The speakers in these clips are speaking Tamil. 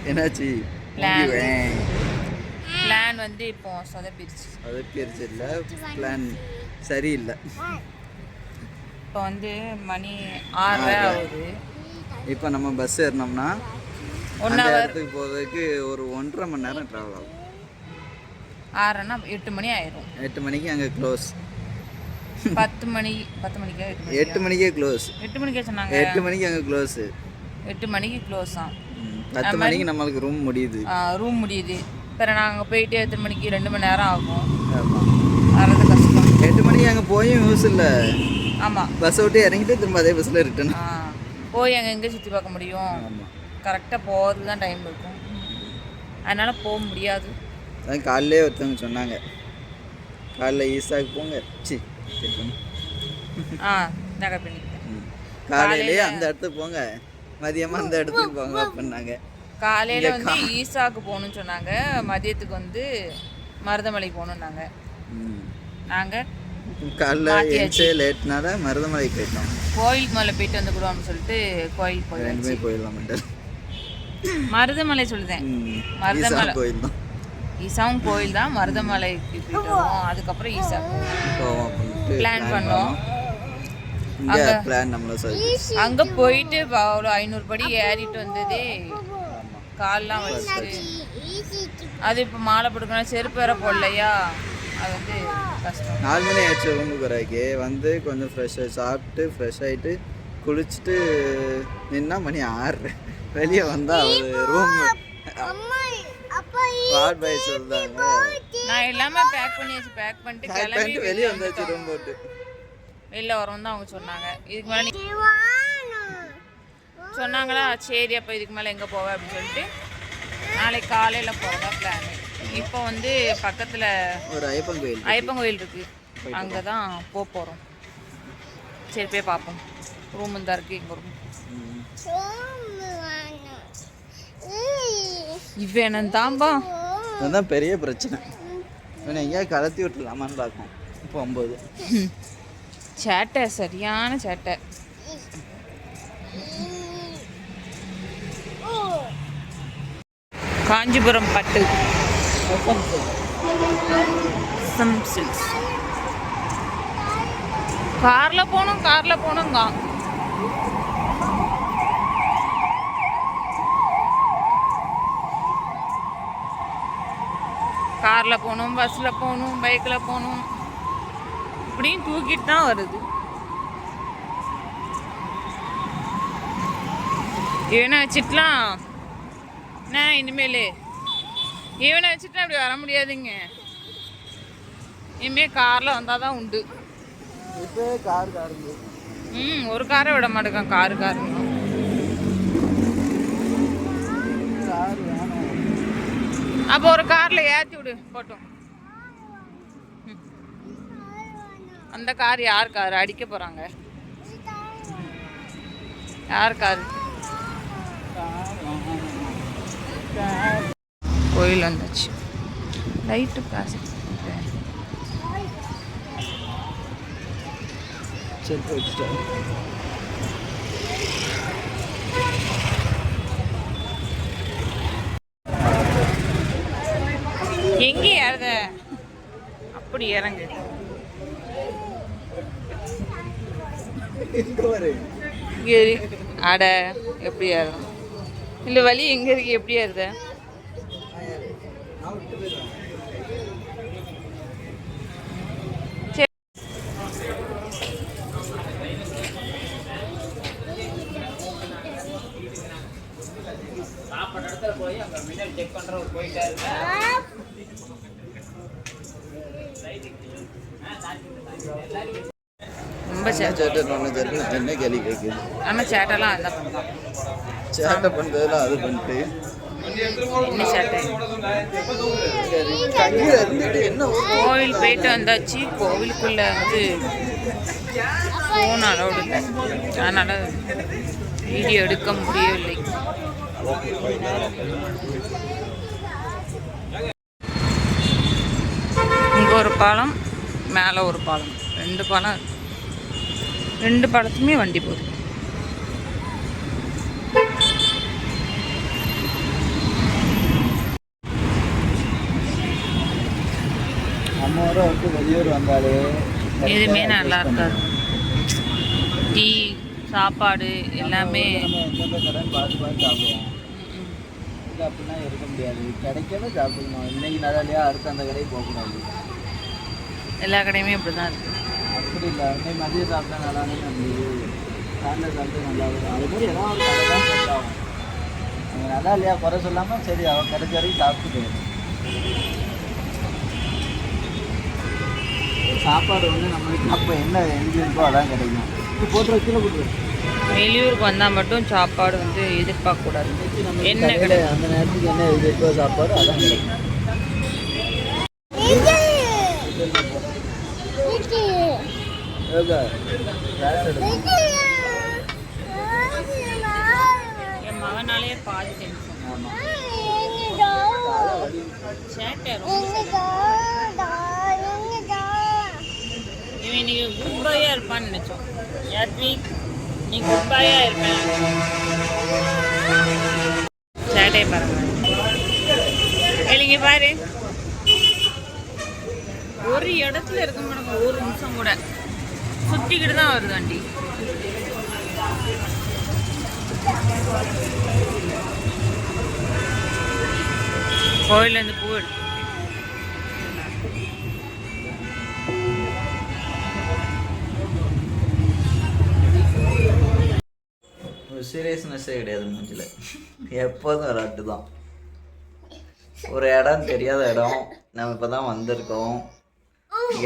என்னாச்சு? பிளான் வந்து இப்போ சொதப்பிருச்சு இல்லை, பிளான் சரியில்லை. இப்போ வந்து மணி 6 ஆகுது. இப்போ நம்ம பஸ் ஏறினோம்னா அந்த இடத்துக்கு போகிறதுக்கு ஒரு 1.5 மணி நேரம் ட்ராவல் ஆகும். 6ன்னா 8 மணி ஆயிடும். 8 மணிக்கு அங்கே க்ளோஸ். 10 மணிக்கே 8 மணிக்கே க்ளோஸ். 8 மணிக்கே சொன்னாங்க. 8 மணிக்கு அங்கே க்ளோஸு. 8 மணிக்கு க்ளோஸா? 10 மணிக்கு நம்மளுக்கு ரூம் முடியுது. இப்போ நாங்கள் போயிட்டு எத்தனை மணிக்கு 2 மணி நேரம் ஆகும். ஆமாம், வர்றது கஷ்டம். 8 மணிக்கு அங்கே போயும் யூஸ் இல்லை. ஆமாம், பஸ்ஸை விட்டு இறங்கிட்டு திரும்ப அதே பஸ்ஸில் ரிட்டர்ன். போய் அங்கே எங்கே சுற்றி பார்க்க முடியும்? ஆமாம், கரெக்டாக போகிறதுக்கு தான் டைம் இருக்கும். அதனால் போக முடியாது. அதான் காலையிலே ஒருத்தவங்க சொன்னாங்க, காலைல ஈசாக்கு போங்க. நகை பண்ணிக்கிட்டேன். காலையிலேயே அந்த இடத்துக்கு போங்க, மதியமாக அந்த இடத்துக்கு போங்க அப்படின்னாங்க. காலையில் வந்து ஈசாக்கு போகணுன்னு சொன்னாங்க, மதியத்துக்கு வந்து மருதமலைக்கு போகணுன்னாங்க. நாங்கள் காலைல எழுந்தே லேட்னால மருதமலைக்கு போயிட்டோம். கோயிலுக்கு மேலே போயிட்டு வந்துக்கூடாதுன்னு சொல்லிட்டு கோயிலுக்கு போய் 2 போயிடலாம். மருதமலை சொல்லுதேன். மருதமலை கோயில் தான். ஈசாவும் கோயில் தான். மருதமலைக்கு போயிட்டு வருவோம், அதுக்கப்புறம் ஈசா போவோம் பிளான் பண்ணோம். அங்கே போயிட்டு அவ்வளோ 500 படி ஏறிட்டு வந்ததே கால்லாம் வச்சுட்டு, அது இப்போ மாலை போட்டுக்கணும், செருப்பு வேற போடலையா, அது வந்து கஷ்டம். 4 மணி ஆயிடுச்சு ரூமுக்கு வரைக்கு. வந்து கொஞ்சம் ஃப்ரெஷ்ஷாக சாப்பிட்டு ஃப்ரெஷ் ஆகிட்டு குளிச்சுட்டு நின்னா மணி 6. வெளியே வந்தால் அவர் ரூம் வார்ட் பாய் சொல்கிறாங்க. நான் எல்லாமே பேக் பண்ணிட்டு கிளம்பி வெளியே வந்தாச்சு. ரூம் போட்டு வெளில வரோம் தான் அவங்க சொன்னாங்க. இதுக்கு மேலே சொன்னாங்களா, சரி அப்போ இதுக்கு மேலே எங்கே போவேன் அப்படின்னு சொல்லிட்டு நாளைக்கு காலையில் போகிறதா பிளான். இப்போ வந்து பக்கத்தில் ஒரு ஐயப்பன் கோயில் இருக்குது, அங்கே தான் போகிறோம். சரி போய் பார்ப்போம். ரூம் தான் இருக்குது எங்கள் ரூம். இவன் தான்பா, அதுதான் பெரிய பிரச்சனை. இவனை எங்கேயாவது கலத்தி விட்டுலாமான்னு பார்க்கும் போகும்போது. சேட்டை, சரியான சேட்டை. காஞ்சிபுரம் பட்டு காரில் போனோம். காரில் போகணும், பஸ்ஸில் போகணும், பைக்கில் போகணும், இப்படியும் தூக்கிட்டு தான் வருது. இவனை வச்சுட்டுலாம் நான் இனிமேல் இவனை வச்சுட்டு அப்படி வர முடியாதுங்க. இனிமேல் காரில் வந்தால் தான் உண்டு. ஒரு காரை விட மாட்டேங்கான். காருங்க அப்போ ஒரு காரில் ஏற்றி விடு போட்டோம். அந்த கார் யார் கார்? அடிக்க போகிறாங்க. யார் கார்? கோயில் வந்தாச்சு. லைட்டு காசு எங்கே ஏறுத? அப்படி இறங்கு. அட எப்படி ஏறும்? இல்லை வழி எங்கே இருக்கு? எப்படி ஏறுத? ரொம்ப என்ன கேள்வி கேட்குது? ஆனால் சேட்டெல்லாம் அதான் பண்ணலாம். சேட்டை பண்ணுறதுலாம் அது பண்ணிட்டு என்ன சேட்டை? என்ன கோவில் போயிட்டு வந்தாச்சு. கோவிலுக்குள்ளே வந்து ஃபோன் அலௌடு இல்லை, அதனால் வீடியோ எடுக்க முடியவில்லை. இங்கே ஒரு பாலம், மேலே ஒரு பாலம், 2 பாலம். 2 பாலத்துமே வண்டி போகுது. ஊரை விட்டு வெளியூர் வந்தாலே எதுவுமே நல்லா இருக்காது. டீ சாப்பாடு எல்லாமே நம்ம எந்தெந்த கடைன்னு பார்த்து பார்த்து சாப்பிடுவோம். இது அப்படின்னா இருக்க முடியாது. கிடைக்கவே சாப்பிடணும். இன்னைக்கு நல்லா இல்லையா, அடுத்து அந்த கடைக்கு போகக்கூடாது. எல்லா கடையுமே இப்படி தான் இருக்குது. அப்படி இல்லை, இன்னைக்கு மதியம் சாப்பிட்டா நல்லா இருந்தது, சாயந்தரம் சாப்பிட்டு நல்லா இருக்கும். அது மாதிரி ஏதாவது ஒரு கடை தான் செட் ஆகும். அவங்க நல்லா இல்லையா குறை சொல்லாமல் சரி அவன் கிடைச்ச வரைக்கும் சாப்பிட்டு சாப்பாடு வந்து நம்மளுக்கு அப்போ என்ன எங்கே இருக்கோ அதான் கிடைக்கும். இப்போ போட்டு கீழே போட்டு வெளியூருக்கு வந்தால் மட்டும் சாப்பாடு வந்து எதிர்பார்க்கக்கூடாது. என்ன கடை அந்த நேரத்துக்கு என்ன இது இருக்கோ சாப்பாடு அதான் கிடைக்கும். என் மகனாலே பாதி டென்ஷன். இவன் இன்னைக்கு குட் பாயா இருப்பான்னு நினைச்சோம். யாத்வி நீ குட் பாயா இருப்பேன். சேட்டை பாருங்க. இல்லைங்க பாரு, ஒரு இடத்துல இருக்க மாட்டாங்க. ஒரு நிமிஷம் கூட சுற்றிக்கிட்டு தான் வருது வண்டி. கோயிலேருந்து பூ எடுத்து ஒரு சீரியஸ்னஸ்ஸே கிடையாது மூஞ்சில். எப்போதும் விளாட்டு தான். ஒரு இடம் தெரியாத இடம், நம்ம இப்போ தான் வந்திருக்கோம்.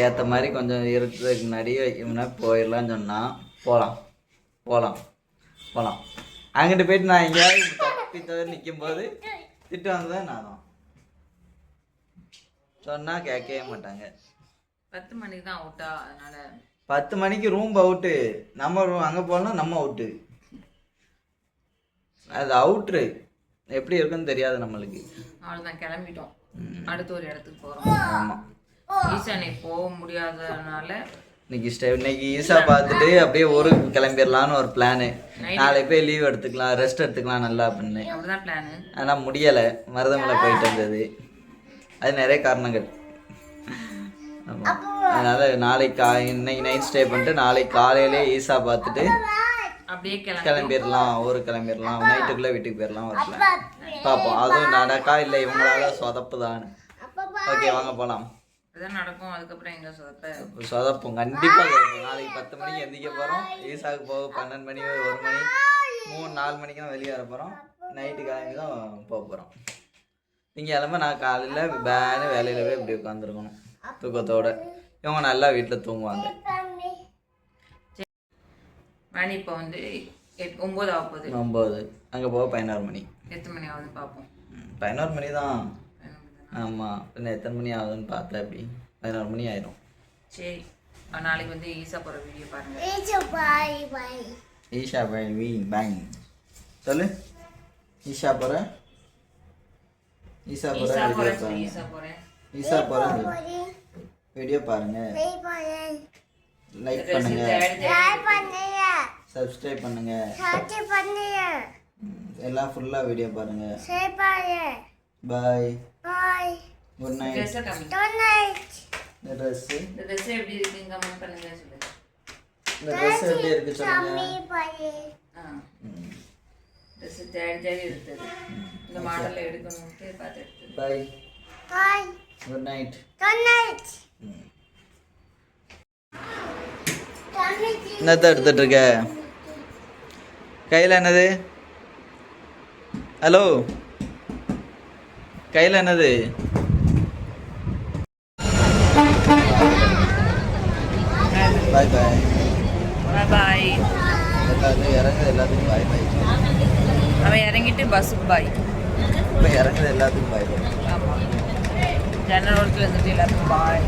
ஏற்ற மாதிரி கொஞ்சம் இருக்கிறதுக்கு முன்னாடி இவனா போயிடலான்னு சொன்னால் போகலாம் போகலாம் போகலாம். அங்கிட்டு போயிட்டு நான் எங்கேயாவது தப்பி தவிர நிற்கும்போது திட்டு வந்ததான் நானும் சொன்னால் கேட்கவே மாட்டாங்க. 10 மணிக்கு தான் அவுட்டா, அதனால 10 மணிக்கு ரூம் அவுட்டு. நம்ம ரூம் அங்கே போகலாம், நம்ம அவுட்டு. அது அவுட்ரு எப்படி இருக்குன்னு தெரியாது நம்மளுக்கு. அவ்வளோதான், கிளம்பிட்டோம். அடுத்த ஒரு இடத்துக்கு போகிறோம். ஆமாம், ஈசானே போக முடியாததுனால இன்னைக்கு ஈசா பார்த்துட்டு அப்படியே ஊருக்கு கிளம்பிடலான்னு ஒரு பிளானு. நாளைக்கு போய் லீவ் எடுத்துக்கலாம், ரெஸ்ட் எடுத்துக்கலாம் நல்லா அப்படின்னு. அப்படிதான் பிளானு. ஆனால் முடியலை, மருதமலை போயிட்டு வந்தது. அது நிறைய காரணங்கள். ஆமாம், அதனால் நாளைக்கு இன்னைக்கு நைட் ஸ்டே பண்ணிட்டு நாளைக்கு காலையிலே ஈசா பார்த்துட்டு அப்படியே கிளம்பிடலாம், ஊருக்கு கிளம்பிடலாம். நைட்டுக்குள்ளே வீட்டுக்கு போயிடலாம் ஒரு பிளான். பார்ப்போம், அதுவும் நடக்கா இல்லை இவங்களால சொதப்பு தான். ஓகே வாங்க போகலாம். இதுதான் நடக்கும். அதுக்கப்புறம் எங்கே சொதப்போம், கண்டிப்பாக சொதப்போம். நாளைக்கு 10 மணிக்கு எந்திரிக்க போகிறோம். ஈசாவுக்கு போக 12 மணி 1 மணி 3-4 மணிக்கு தான் வெளியே வர போகிறோம். நைட்டு கிளம்பி தான் போக போகிறோம். திங்கக்கிழமை நான் காலையில் பேனு வேலையில் போய் இப்படி உட்காந்துருக்கணும் தூக்கத்தோடு. இவங்க நல்லா வீட்டில் தூங்குவாங்க. மணி இப்போ வந்து 9 ஆக போகுது. 9 அங்கே போக 11 மணி. எத்தனை மணி ஆகுதுன்னு பார்ப்போம். 11 மணி தான். ஆமாம், இன்னும் எத்தனை மணி ஆகுதுன்னு பார்த்தா எப்படி 11 மணி ஆயிரும். சரி, நாளைக்கு வந்து ஈசா போகிற வீடியோ பாருங்கள். ஈஷா பை வி பேங் சொல்லு. ஈஷா போகிற ஈசா போகிறேன் ஈசா போகிறேன் வீடியோ பாருங்கள். லைக் பண்ணுங்க, சப்ஸ்கிரைப் பண்ணுங்க, எல்லாம் ஃபுல்லாக வீடியோ பாருங்க. பாய், குட் நைட். இந்த ட்ரெஸ் எப்படி இருக்குன்னு கமெண்ட் பண்ணுங்க. சொல்லுங்க இந்த ட்ரெஸ் எப்படி இருக்கு சொல்லுங்க. ட்ரெஸ் தேடி இருக்குது. இந்த மாடலில் எடுக்கணும்ட்டு பார்த்து எடுத்து. பாய், குட் நைட். என்னத்த எடுத்துட்டு இருக்க கையில்? என்னது? ஹலோ, கையில் என்னது? பாய் பாய் பாய். இறங்குது எல்லாத்துக்கும் பாய் பாய். அவன் இறங்கிட்டு பஸ்ஸுக்கு பாய். இப்போ இறங்குது எல்லாத்துக்கும் பாய் பாய். ஆமாம், ஜன்னல் ஓரத்தில் இருந்துட்டு எல்லாத்துக்கும் பாய்.